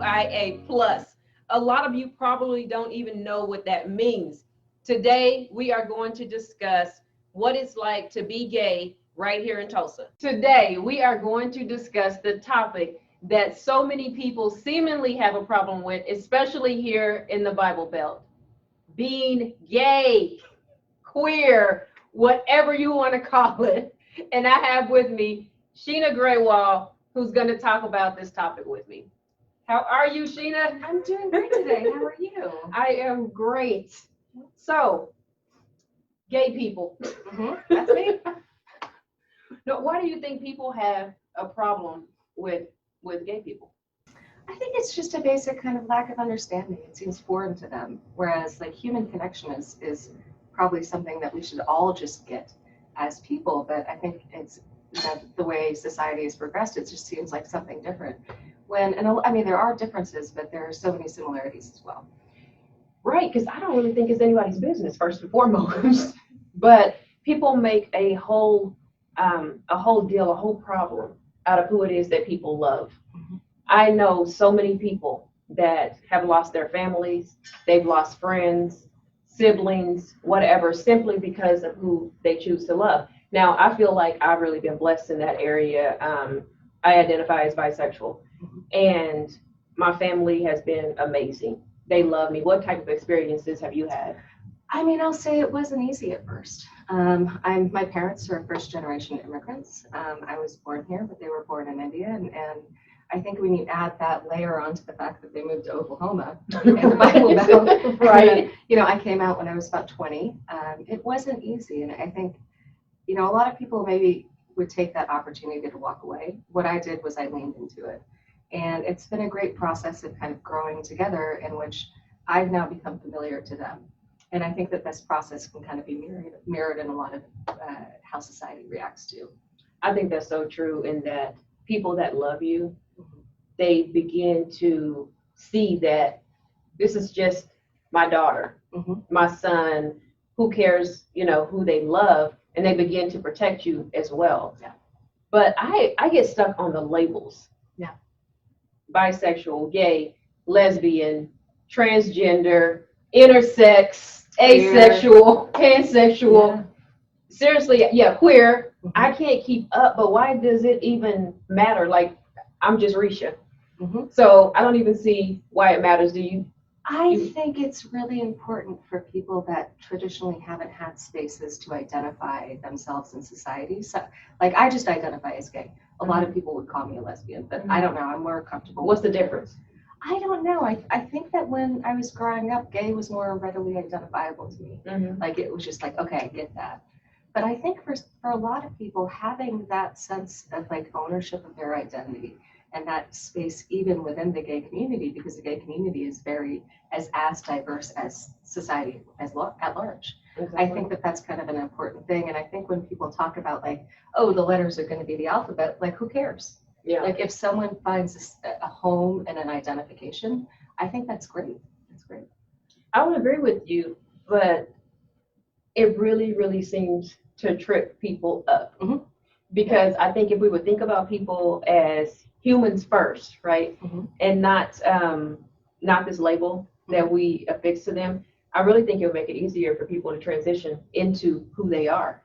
LGBTQIA plus. A lot of you probably don't even know what that means. Today, we are going to discuss what it's like to be gay right here in Tulsa. Today, we are going to discuss the topic that so many people seemingly have a problem with, especially here in the Bible Belt: being gay, queer, whatever you want to call it. And I have with me Sheena Graywall, who's going to talk about this topic with me. How are you, Sheena? I'm doing great today. How are you? I am great. So, gay people. That's me. No, why do you think people have a problem with gay people? I think it's just a basic kind of lack of understanding. It seems foreign to them. Whereas like human connection is probably something that we should all just get as people. But I think it's the way society has progressed, it just seems like something different. I mean, there are differences, but there are so many similarities as well. Right, because I don't really think it's anybody's business, first and foremost. But people make a whole deal, a whole problem out of who it is that people love. Mm-hmm. I know so many people that have lost their families, they've lost friends, siblings, whatever, simply because of who they choose to love. Now, I feel like I've really been blessed in that area. I identify as bisexual, and my family has been amazing. They love me. What type of experiences have you had? I mean, I'll say it wasn't easy at first. My parents are first generation immigrants. I was born here, but they were born in India, and I think when you add that layer onto the fact that they moved to Oklahoma in the Bible Belt, right? I came out when I was about 20. It wasn't easy, and I think, a lot of people maybe would take that opportunity to walk away. What I did was I leaned into it, and it's been a great process of kind of growing together, in which I've now become familiar to them. And I think that this process can kind of be mirrored in a lot of how society reacts to. I think that's so true, in that people that love you, they begin to see that this is just my daughter, my son, who cares, who they love, and they begin to protect you as well. Yeah. But I get stuck on the labels. Yeah. Bisexual, gay, lesbian, transgender, intersex, asexual, pansexual. Yeah. Seriously, yeah, queer. I can't keep up, but why does it even matter? Like, I'm just Risha. So I don't even see why it matters. Do you? I think it's really important for people that traditionally haven't had spaces to identify themselves in society. So, like, I just identify as gay. A lot of people would call me a lesbian, but I don't know. I'm more comfortable. What's the difference? I don't know. I think that when I was growing up, gay was more readily identifiable to me. Like, it was just like, okay, I get that. But I think for a lot of people, having that sense of like ownership of their identity and that space even within the gay community, because the gay community is as diverse as society at large. Exactly. I think that that's kind of an important thing. And I think when people talk about like, oh, the letters are going to be the alphabet, like, who cares? Yeah. Like, if someone finds a home and an identification, I think that's great. That's great. I would agree with you, but it really, really seems to trip people up. Because I think if we would think about people as humans first, right, and not this label that we affix to them, I really think it would make it easier for people to transition into who they are.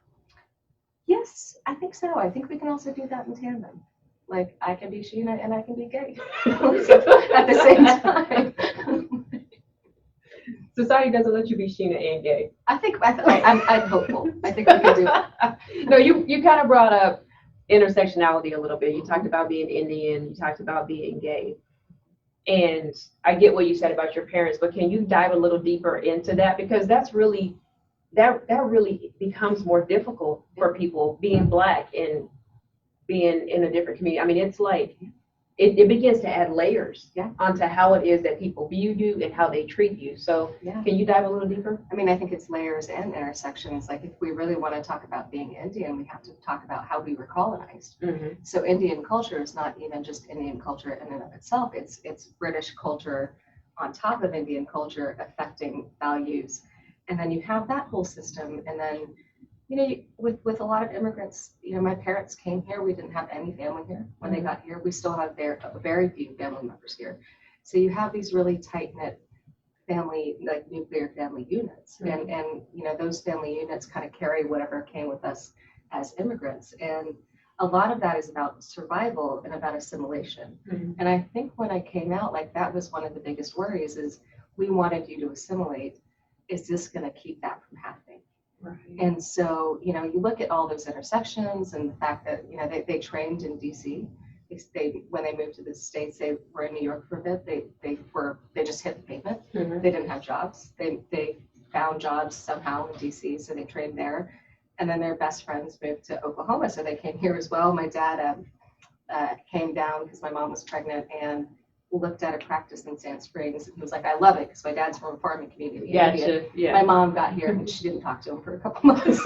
Yes, I think so. I think we can also do that in tandem. Like, I can be Sheena and I can be gay at the same time. Society doesn't let you be Sheena and gay. I'm hopeful. I think we can do it. No, you kind of brought up intersectionality a little bit. You talked about being Indian. You talked about being gay. And I get what you said about your parents, but can you dive a little deeper into that? Because that's really, that really becomes more difficult for people being Black and being in a different community. I mean, it's like, it begins to add layers onto how it is that people view you and how they treat you. So can you dive a little deeper? I mean, I think it's layers and intersections. Like, if we really want to talk about being Indian, we have to talk about how we were colonized. So Indian culture is not even just Indian culture in and of itself. It's British culture on top of Indian culture affecting values. And then you have that whole system. And then, with a lot of immigrants, my parents came here. We didn't have any family here when they got here. We still have very few family members here. So you have these really tight-knit family, like nuclear family units. Mhm. And those family units kind of carry whatever came with us as immigrants. And a lot of that is about survival and about assimilation. Mhm. And I think when I came out, like that was one of the biggest worries is we wanted you to assimilate. Is this going to keep that from happening? Right. And so, you look at all those intersections and the fact that, they trained in DC. When they moved to the States, they were in New York for a bit. They just hit the pavement. Mhm. They didn't have jobs. They found jobs somehow in DC, so they trained there. And then their best friends moved to Oklahoma, so they came here as well. My dad came down because my mom was pregnant and looked at a practice in Sand Springs, and he was like, "I love it," because my dad's from a farming community. Gotcha. Yeah. My mom got here and she didn't talk to him for a couple months.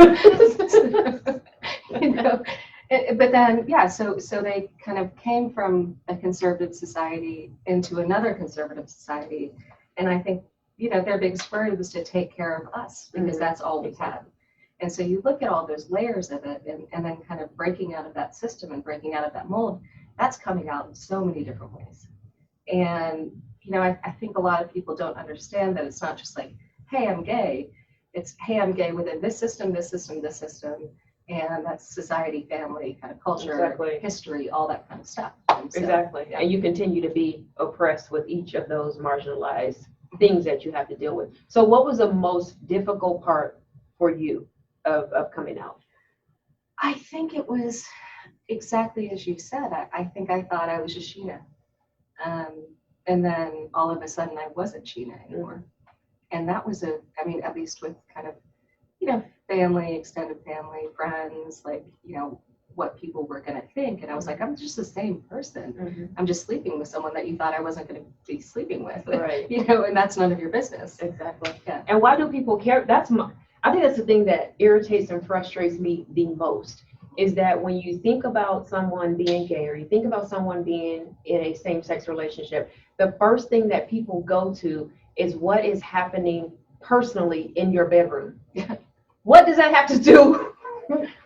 But then, yeah, so they kind of came from a conservative society into another conservative society. And I think, their biggest worry was to take care of us because Mhm. that's all we had. And so you look at all those layers of it and then kind of breaking out of that system and breaking out of that mold, that's coming out in so many different ways. And, I think a lot of people don't understand that it's not just like, hey, I'm gay. It's, hey, I'm gay within this system, this system, this system. And that's society, family, kind of culture, Exactly. history, all that kind of stuff. And so, Exactly. yeah. And you continue to be oppressed with each of those marginalized things that you have to deal with. So what was the most difficult part for you of coming out? I think it was exactly as you said. I think I thought I was just Sheena. And then all of a sudden I wasn't Sheena anymore. And that was at least with kind of, family, extended family, friends, like, what people were going to think. And I was like, I'm just the same person. Mm-hmm. I'm just sleeping with someone that you thought I wasn't going to be sleeping with. Right. And that's none of your business. Exactly. Yeah. And why do people care? I think that's the thing that irritates and frustrates me the most is that when you think about someone being gay or you think about someone being in a same-sex relationship, the first thing that people go to is what is happening personally in your bedroom. What does that have to do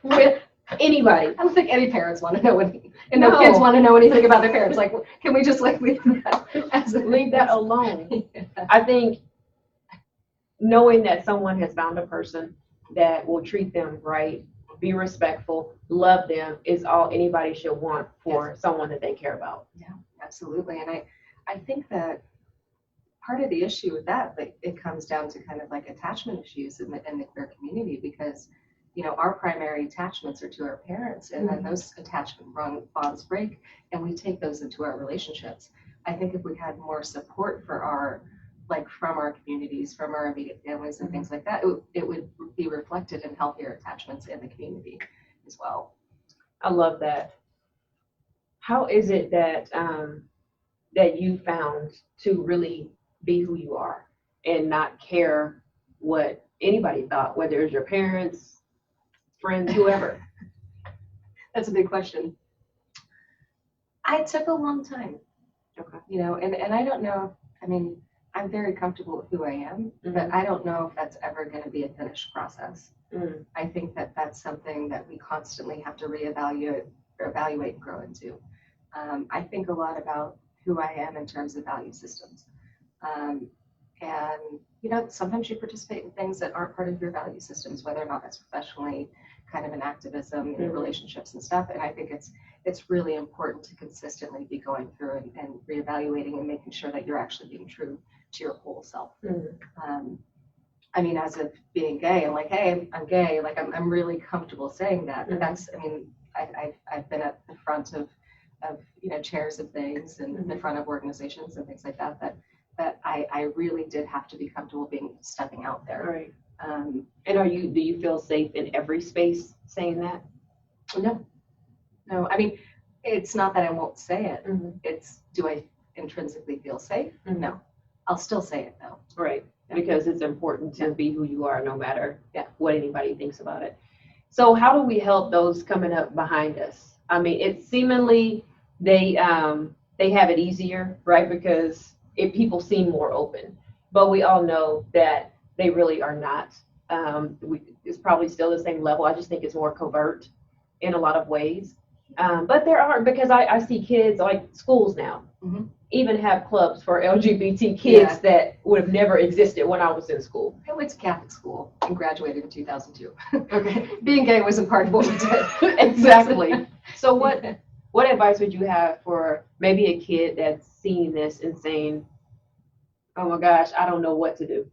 with anybody? I don't think any parents want to know no kids want to know anything about their parents. Like, can we just leave that alone? Yeah. I think knowing that someone has found a person that will treat them right, be respectful, love them is all anybody should want for someone that they care about. Yeah, absolutely. And I think that part of the issue with that, like, it comes down to kind of like attachment issues in the queer community because, our primary attachments are to our parents, and then those attachment bonds break, and we take those into our relationships. I think if we had more support from our communities, from our immediate families and things like that, it would be reflected in healthier attachments in the community as well. I love that. How is it that that you found to really be who you are and not care what anybody thought, whether it was your parents, friends, whoever? That's a big question. It took a long time. Okay. And I don't know, I'm very comfortable with who I am, but I don't know if that's ever going to be a finished process. I think that that's something that we constantly have to evaluate and grow into. I think a lot about who I am in terms of value systems. And sometimes you participate in things that aren't part of your value systems, whether or not that's professionally, kind of in activism, in relationships and stuff. And I think it's really important to consistently be going through and reevaluating and making sure that you're actually being true to your whole self. As of being gay, I'm like, hey, I'm gay. Like, I'm really comfortable saying that. But that's, I've been at the front of chairs of things and in the front of organizations and things like that I really did have to be comfortable stepping out there. Right. And do you feel safe in every space saying that? No. It's not that I won't say it. It's, do I intrinsically feel safe? No. I'll still say it though. Right. Yeah. Because it's important to be who you are no matter what anybody thinks about it. So how do we help those coming up behind us? It's seemingly they have it easier, right? Because people seem more open, but we all know that they really are not. It's probably still the same level. I just think it's more covert in a lot of ways. But there are, because I see kids like schools now, even have clubs for LGBT kids that would have never existed when I was in school. I went to Catholic school and graduated in 2002. Okay, being gay wasn't part of what we did. Exactly. So what advice would you have for maybe a kid that's seeing this and saying, oh my gosh, I don't know what to do?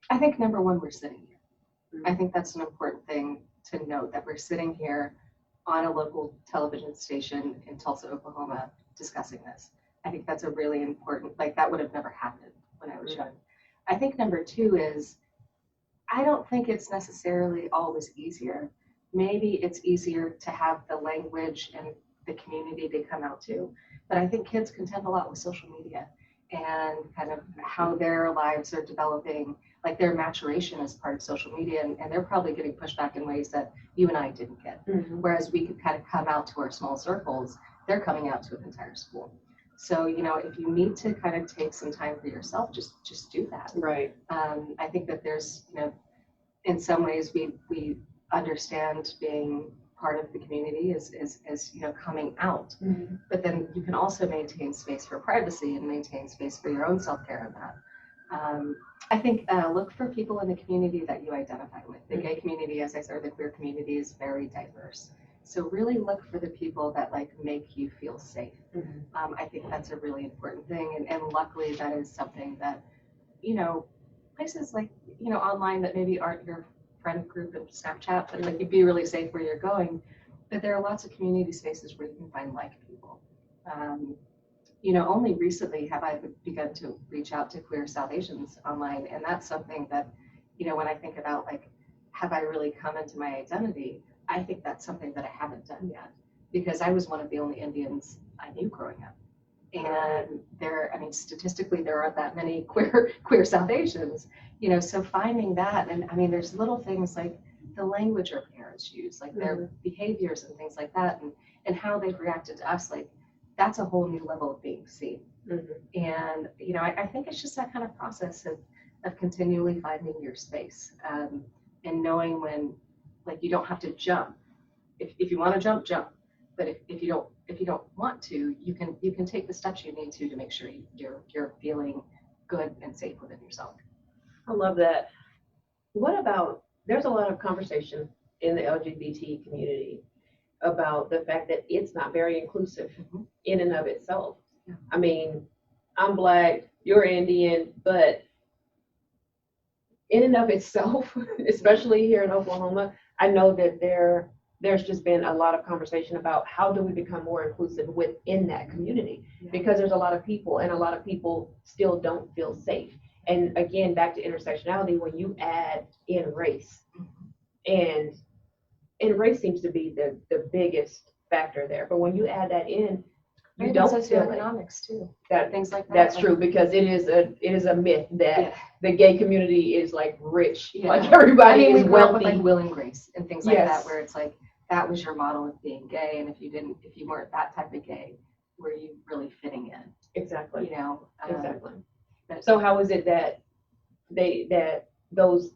I think number one, we're sitting here. I think that's an important thing to note, that we're sitting here on a local television station in Tulsa, Oklahoma, discussing this. I think that's a really important, like that would have never happened when I was young. I think number two is, I don't think it's necessarily always easier. Maybe it's easier to have the language and the community to come out to, but I think kids contend a lot with social media and kind of how their lives are developing, like their maturation as part of social media, and they're probably getting pushed back in ways that you and I didn't get. Whereas we could kind of come out to our small circles, they're coming out to an entire school. So, you know, if you need to kind of take some time for yourself, just do that. Right. I think that there's, you know, in some ways we understand being part of the community is you know, coming out. But then you can also maintain space for privacy and maintain space for your own self-care in that. I think look for people in the community that you identify with. The gay community, as I said, the queer community is very diverse. So really look for the people that like make you feel safe. I think that's a really important thing. And luckily that is something that, you know, places like, you know, online that maybe aren't your friend group and Snapchat, but like you'd be really safe where you're going. But there are lots of community spaces where you can find like people. You know, only recently have I begun to reach out to queer Salvations online. And that's something that, you know, when I think about like, have I really come into my identity? I think that's something that I haven't done yet, because I was one of the only Indians I knew growing up. And there, I mean, statistically, there aren't that many queer Salvations, you know, so finding that, and I mean, there's little things like the language our parents use, like their behaviors and things like that, and how they've reacted to us, like that's a whole new level of being seen. And, you know, I think it's just that kind of process of continually finding your space, and knowing when, like, you don't have to jump. If you want to jump, jump. But if you don't want to, you can take the steps you need to make sure you're feeling good and safe within yourself. I love that. What about, there's a lot of conversation in the LGBT community about the fact that it's not very inclusive in and of itself. I mean, I'm Black, you're Indian, but in and of itself, especially here in Oklahoma, I know that there's just been a lot of conversation about how do we become more inclusive within that community, because there's a lot of people and a lot of people still don't feel safe. And again, back to intersectionality, when you add in race, and race seems to be the biggest factor there, but when you add that in, you don't feel socioeconomics too. That Things like that. That's true, because it is a myth that the gay community is like rich, like everybody is we wealthy. With like Will and Grace and things like that, where it's like that was your model of being gay, and if you weren't that type of gay, were you really fitting in? Exactly. You know. Exactly. So how is it that those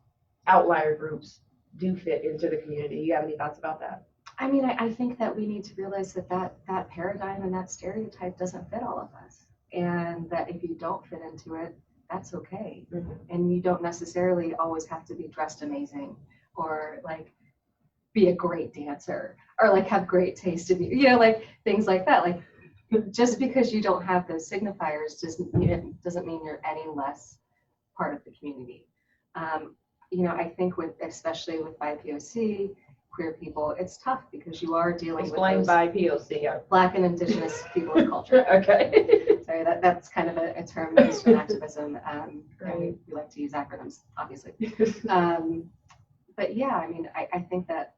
outlier groups do fit into the community? You have any thoughts about that? I mean, I think that we need to realize that paradigm and that stereotype doesn't fit all of us, and that if you don't fit into it, that's okay. And you don't necessarily always have to be dressed amazing or like be a great dancer or like have great taste in you know, like things like that. Like just because you don't have those signifiers doesn't mean you're any less part of the community. You know, I think especially with BIPOC, queer people, it's tough because you are dealing with those BIPOC. Black and Indigenous people and culture. Okay. Sorry, that's kind of a term used in activism. And we like to use acronyms, obviously. But yeah, I mean, I think that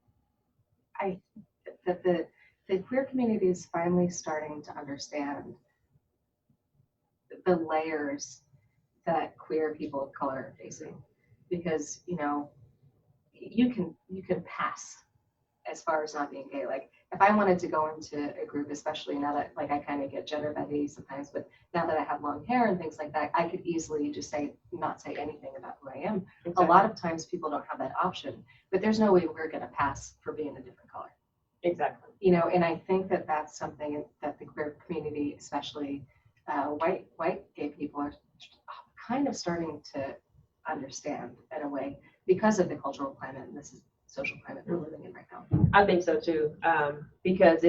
the queer community is finally starting to understand the layers that queer people of color are facing, because you know you can pass as far as not being gay. Like if I wanted to go into a group, especially now that like I kind of get gender bending sometimes, but now that I have long hair and things like that, I could easily just not say anything about who I am. Exactly. A lot of times people don't have that option, but there's no way we're going to pass for being a different color. Exactly. You know, and I think that that's something that the queer community especially white gay people are kind of starting to understand in a way because of the cultural climate and this is social climate we're living in right now. I think so too, because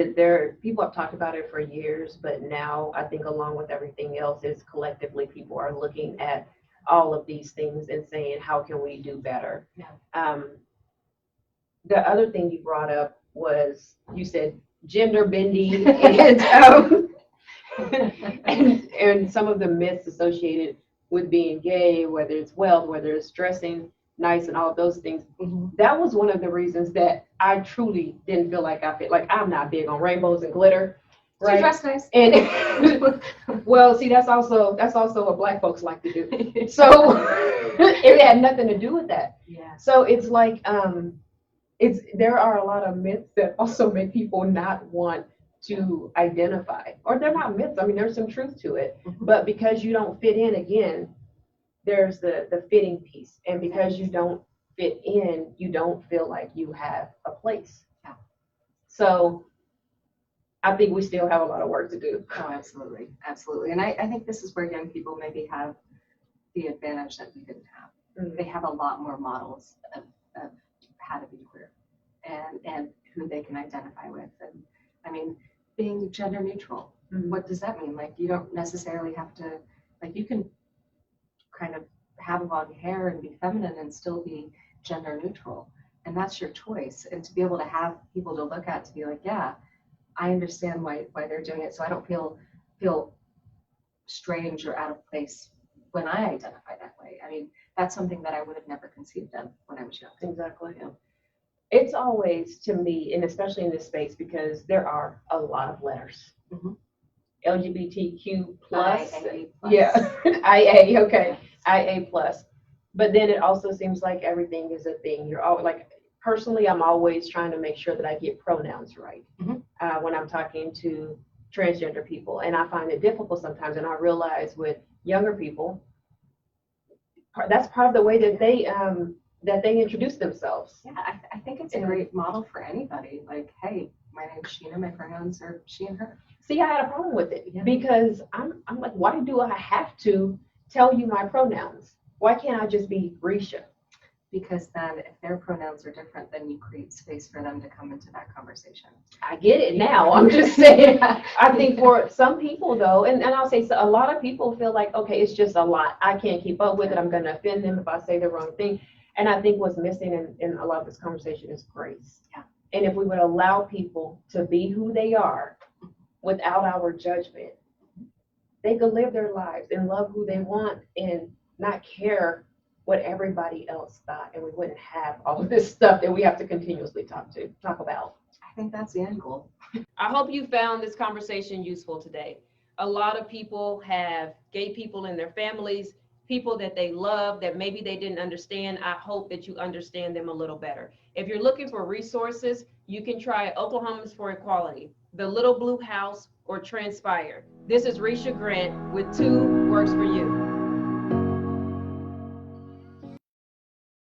people have talked about it for years, but now I think along with everything else is collectively people are looking at all of these things and saying, how can we do better? Yeah. The other thing you brought up was you said gender bending and and some of the myths associated with being gay, whether it's wealth, whether it's dressing nice and all of those things. Mm-hmm. That was one of the reasons that I truly didn't feel like I fit. Like I'm not big on rainbows and glitter. Right. You dress nice. And well, see, that's also what Black folks like to do. So it had nothing to do with that. Yeah. So it's like there are a lot of myths that also make people not want to identify, or they're not myths. I mean, there's some truth to it, Mm-hmm. but because you don't fit in, again, there's the fitting piece, and because you don't fit in, you don't feel like you have a place. Yeah. So I think we still have a lot of work to do. Oh, absolutely, absolutely. And I think this is where young people maybe have the advantage that we didn't have. Mm-hmm. They have a lot more models of how to be queer and who they can identify with. And I mean, being gender neutral, mm-hmm. What does that mean? Like, you don't necessarily have to, like, you can kind of have long hair and be feminine and still be gender neutral. And that's your choice. And to be able to have people to look at to be like, yeah, I understand why they're doing it. So I don't feel strange or out of place when I identify that way. I mean, that's something that I would have never conceived of when I was young. Exactly. Yeah. It's always, to me, and especially in this space, because there are a lot of letters. Mm-hmm. LGBTQ plus. IA plus. Yeah. IA, okay. IA plus. But then it also seems like everything is a thing. You're all like, personally, I'm always trying to make sure that I get pronouns right. Mm-hmm. When I'm talking to transgender people. And I find it difficult sometimes. And I realize with younger people, that's part of the way that they introduce themselves. Yeah, I think it's a great model for anybody. Like, hey, my name's Sheena, my pronouns are she and her. See, I had a problem with it because I'm like, why do I have to tell you my pronouns? Why can't I just be Risha? Because then if their pronouns are different, then you create space for them to come into that conversation. I get it now. I'm just saying, I think for some people though, and I'll say so, a lot of people feel like, okay, it's just a lot. I can't keep up with it. I'm going to offend them if I say the wrong thing. And I think what's missing in a lot of this conversation is grace. Yeah. And if we would allow people to be who they are without our judgment, they could live their lives and love who they want and not care what everybody else thought, and we wouldn't have all of this stuff that we have to continuously talk about. I think that's the end goal. I hope you found this conversation useful today. A lot of people have gay people in their families, people that they love that maybe they didn't understand. I hope that you understand them a little better. If you're looking for resources, you can try Oklahomans for Equality, The Little Blue House, or Transpire. This is Risha Grant with 2 Works for You.